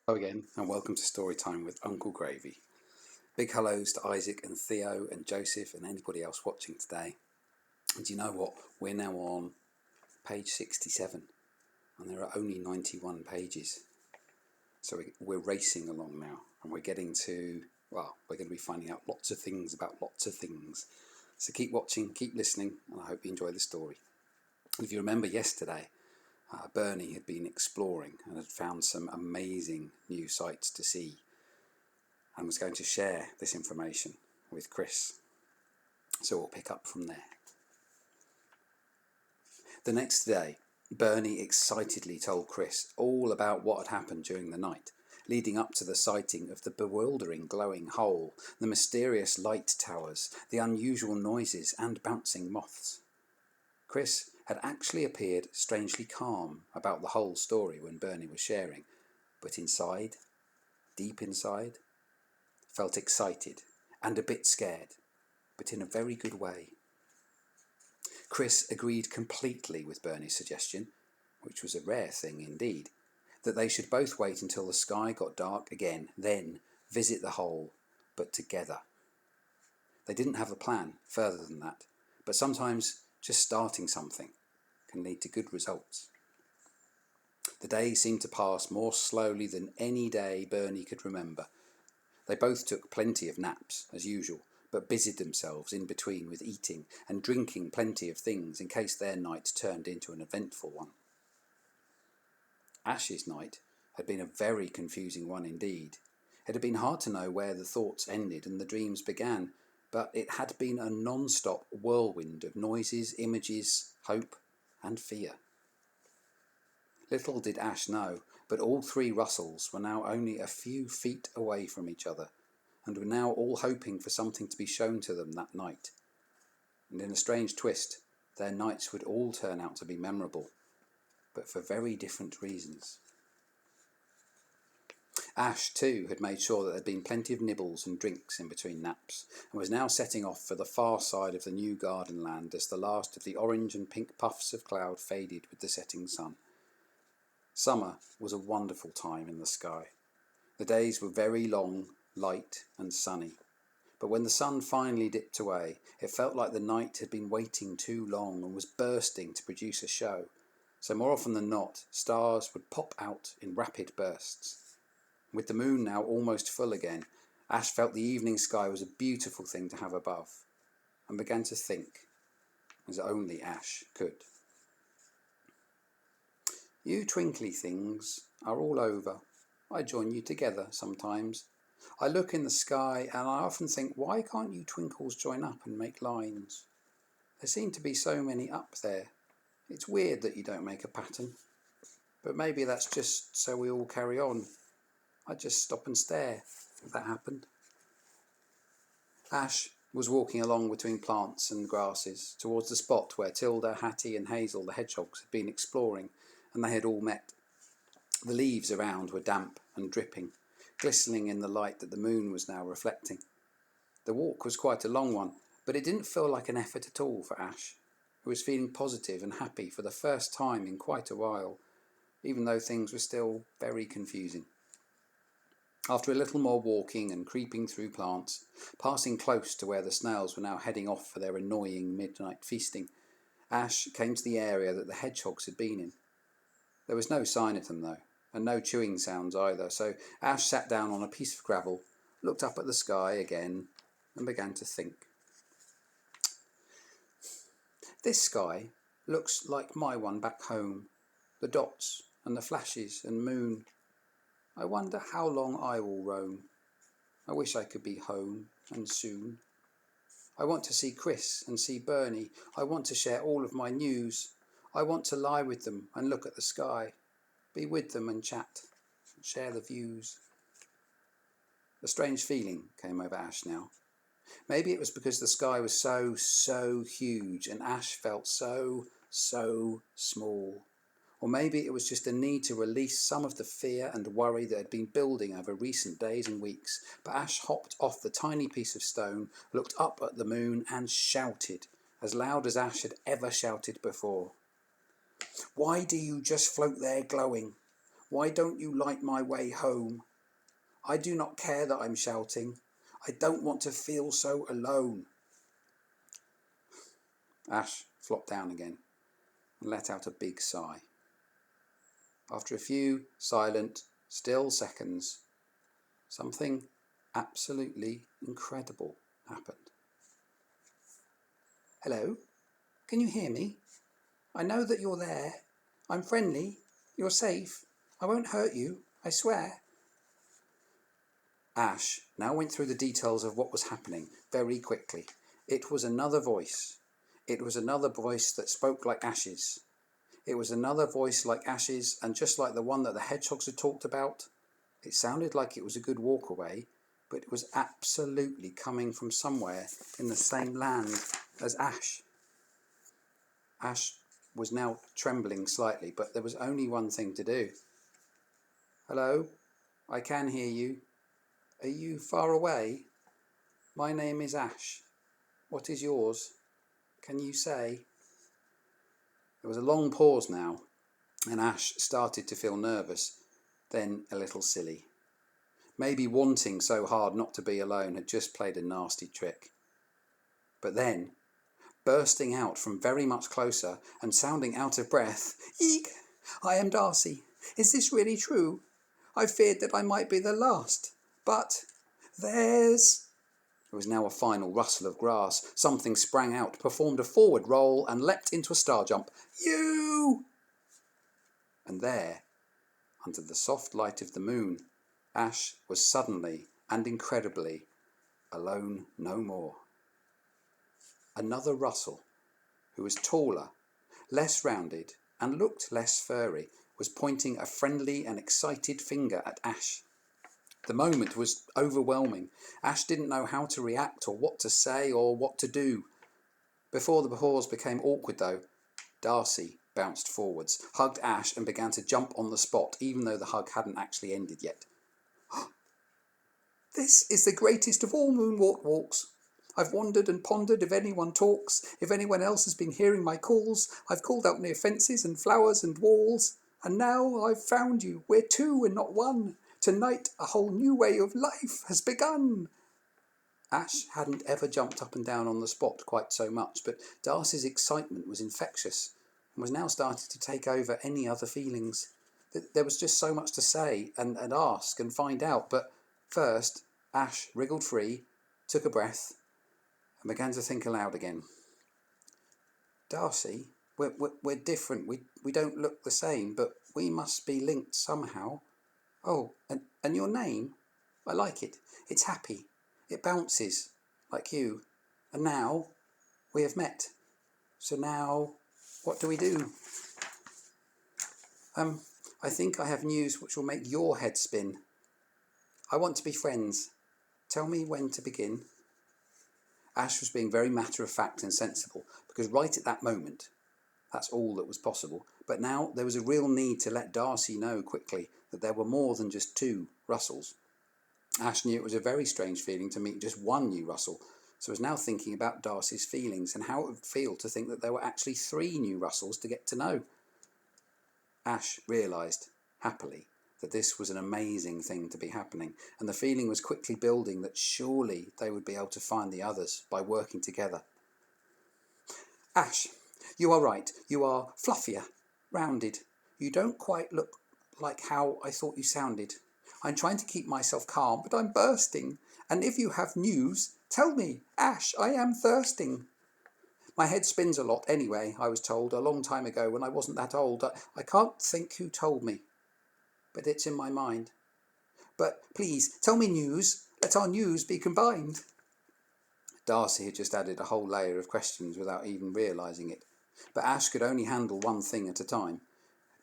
Hello again, and welcome to Storytime with Uncle Gravy. Big hellos to Isaac and Theo and Joseph and anybody else watching today. And do you know what? We're now on page 67, and there are only 91 pages. So we're racing along now, and we're getting to, we're going to be finding out lots of things about lots of things. So keep watching, keep listening, and I hope you enjoy the story. If you remember yesterday, Bernie had been exploring and had found some amazing new sights to see and was going to share this information with Chris. So we'll pick up from there. The next day, Bernie excitedly told Chris all about what had happened during the night, leading up to the sighting of the bewildering glowing hole, the mysterious light towers, the unusual noises and bouncing moths. Chris had actually appeared strangely calm about the whole story when Bernie was sharing, but inside, deep inside, felt excited and a bit scared, but in a very good way. Chris agreed completely with Bernie's suggestion, which was a rare thing indeed, that they should both wait until the sky got dark again, then visit the hole, but together. They didn't have a plan further than that, but sometimes just starting something can lead to good results. The day seemed to pass more slowly than any day Bernie could remember. They both took plenty of naps, as usual, but busied themselves in between with eating and drinking plenty of things in case their night turned into an eventful one. Ash's night had been a very confusing one indeed. It had been hard to know where the thoughts ended and the dreams began, but it had been a non-stop whirlwind of noises, images, hope and fear. Little did Ash know, but all three Russells were now only a few feet away from each other, and were now all hoping for something to be shown to them that night. And in a strange twist, their nights would all turn out to be memorable, but for very different reasons. Ash, too, had made sure that there had been plenty of nibbles and drinks in between naps, and was now setting off for the far side of the new garden land as the last of the orange and pink puffs of cloud faded with the setting sun. Summer was a wonderful time in the sky. The days were very long, light and sunny, but when the sun finally dipped away, it felt like the night had been waiting too long and was bursting to produce a show, so more often than not, stars would pop out in rapid bursts. With the moon now almost full again, Ash felt the evening sky was a beautiful thing to have above, and began to think, as only Ash could. You twinkly things are all over. I join you together sometimes. I look in the sky and I often think, why can't you twinkles join up and make lines? There seem to be so many up there. It's weird that you don't make a pattern. But maybe that's just so we all carry on. I'd just stop and stare if that happened. Ash was walking along between plants and grasses towards the spot where Tilda, Hattie and Hazel the hedgehogs had been exploring, and they had all met. The leaves around were damp and dripping, glistening in the light that the moon was now reflecting. The walk was quite a long one, but it didn't feel like an effort at all for Ash, who was feeling positive and happy for the first time in quite a while, even though things were still very confusing. After a little more walking and creeping through plants, passing close to where the snails were now heading off for their annoying midnight feasting, Ash came to the area that the hedgehogs had been in. There was no sign of them though, and no chewing sounds either, so Ash sat down on a piece of gravel, looked up at the sky again, and began to think. This sky looks like my one back home, the dots and the flashes and moon. I wonder how long I will roam. I wish I could be home, and soon. I want to see Chris and see Bernie. I want to share all of my news. I want to lie with them and look at the sky, be with them and chat, and share the views. A strange feeling came over Ash now. Maybe it was because the sky was so huge and Ash felt so small. Or maybe it was just a need to release some of the fear and worry that had been building over recent days and weeks. But Ash hopped off the tiny piece of stone, looked up at the moon and shouted, as loud as Ash had ever shouted before. Why do you just float there glowing? Why don't you light my way home? I do not care that I'm shouting. I don't want to feel so alone. Ash flopped down again and let out a big sigh. After a few silent, still seconds, something absolutely incredible happened. Hello? Can you hear me? I know that you're there. I'm friendly. You're safe. I won't hurt you, I swear. Ash now went through the details of what was happening very quickly. It was another voice. It was another voice that spoke like Ash's. It was another voice like Ash's, and just like the one that the hedgehogs had talked about. It sounded like it was a good walk away, but it was absolutely coming from somewhere in the same land as Ash. Ash was now trembling slightly, but there was only one thing to do. Hello, I can hear you. Are you far away? My name is Ash. What is yours? Can you say? There was a long pause now, and Ash started to feel nervous, then a little silly. Maybe wanting so hard not to be alone had just played a nasty trick. But then, bursting out from very much closer and sounding out of breath, "Eek! I am Darcy. Is this really true? I feared that I might be the last. But there's..." There was now a final rustle of grass. Something sprang out, performed a forward roll, and leapt into a star jump. "You!" And there, under the soft light of the moon, Ash was suddenly and incredibly alone no more. Another Rustle, who was taller, less rounded, and looked less furry, was pointing a friendly and excited finger at Ash. The moment was overwhelming. Ash didn't know how to react or what to say or what to do. Before the pause became awkward though, Darcy bounced forwards, hugged Ash and began to jump on the spot, even though the hug hadn't actually ended yet. "This is the greatest of all moonwalk walks. I've wondered and pondered if anyone talks, if anyone else has been hearing my calls. I've called out near fences and flowers and walls. And now I've found you. We're two and not one. Tonight a whole new way of life has begun." Ash hadn't ever jumped up and down on the spot quite so much, but Darcy's excitement was infectious and was now starting to take over any other feelings. There was just so much to say and ask and find out, but first Ash wriggled free, took a breath, and began to think aloud again. "Darcy, we're different. We don't look the same, but we must be linked somehow. Oh, and your name? I like it. It's happy. It bounces, like you. And now we have met. So now, what do we do?" I think I have news which will make your head spin. I want to be friends. Tell me when to begin." Ash was being very matter-of-fact and sensible, because right at that moment, that's all that was possible. But now there was a real need to let Darcy know quickly that there were more than just two Russells. Ash knew it was a very strange feeling to meet just one new Russell, so was now thinking about Darcy's feelings and how it would feel to think that there were actually three new Russells to get to know. Ash realised, happily, that this was an amazing thing to be happening, and the feeling was quickly building that surely they would be able to find the others by working together. "Ash, you are right. You are fluffier, rounded. You don't quite look like how I thought you sounded. I'm trying to keep myself calm, but I'm bursting. And if you have news, tell me. Ash, I am thirsting. My head spins a lot anyway, I was told a long time ago when I wasn't that old. I can't think who told me, but it's in my mind. But please, tell me news. Let our news be combined." Darcy had just added a whole layer of questions without even realising it. But Ash could only handle one thing at a time.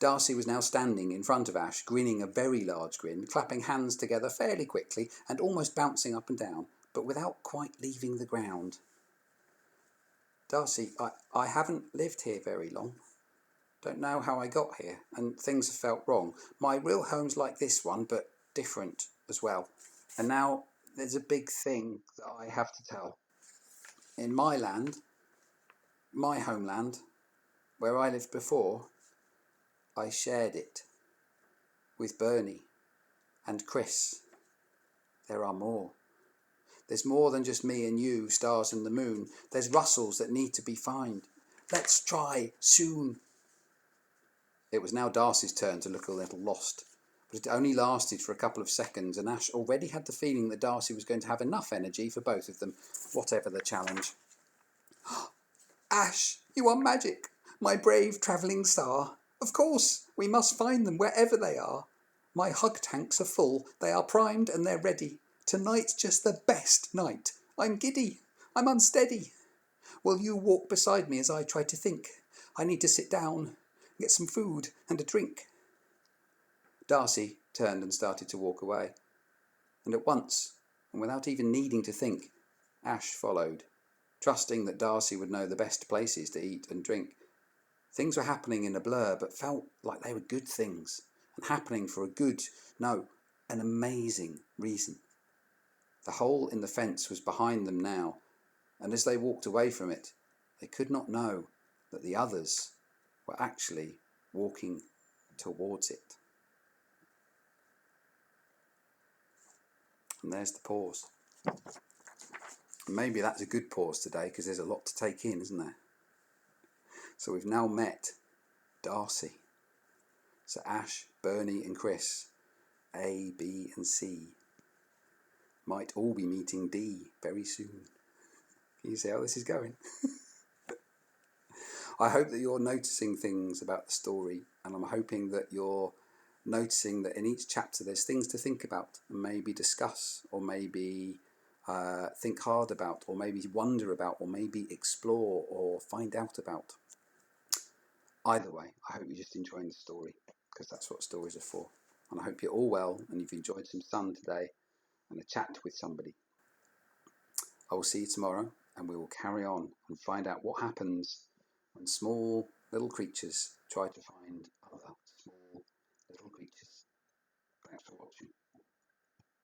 Darcy was now standing in front of Ash, grinning a very large grin, clapping hands together fairly quickly and almost bouncing up and down, but without quite leaving the ground. "Darcy, I haven't lived here very long. Don't know how I got here, and things have felt wrong. My real home's like this one, but different as well. And now there's a big thing that I have to tell. In my land, my homeland, where I lived before, I shared it with Bernie and Chris. There are more. There's more than just me and you, stars and the moon. There's Russells that need to be found. Let's try soon. It was now Darcy's turn to look a little lost, but it only lasted for a couple of seconds, and Ash already had the feeling that Darcy was going to have enough energy for both of them, whatever the challenge. Ash, you are magic, my brave travelling star. Of course, we must find them wherever they are. My hug tanks are full, they are primed and they're ready. Tonight's just the best night. I'm giddy, I'm unsteady. Will you walk beside me as I try to think? I need to sit down, get some food and a drink. Darcy turned and started to walk away. And at once, and without even needing to think, Ash followed, trusting that Darcy would know the best places to eat and drink. Things were happening in a blur, but felt like they were good things, and happening for an amazing reason. The hole in the fence was behind them now, and as they walked away from it, they could not know that the others were actually walking towards it. And there's the pause. Maybe that's a good pause today, because there's a lot to take in, isn't there? So we've now met Darcy. So Ash, Bernie and Chris, A, B and C, might all be meeting D very soon. Can you see how this is going? I hope that you're noticing things about the story, and I'm hoping that you're noticing that in each chapter there's things to think about and maybe discuss, or maybe think hard about, or maybe wonder about, or maybe explore or find out about. Either way, I hope you're just enjoying the story, because that's what stories are for. And I hope you're all well and you've enjoyed some sun today and a chat with somebody. I will see you tomorrow, and we will carry on and find out what happens when small little creatures try to find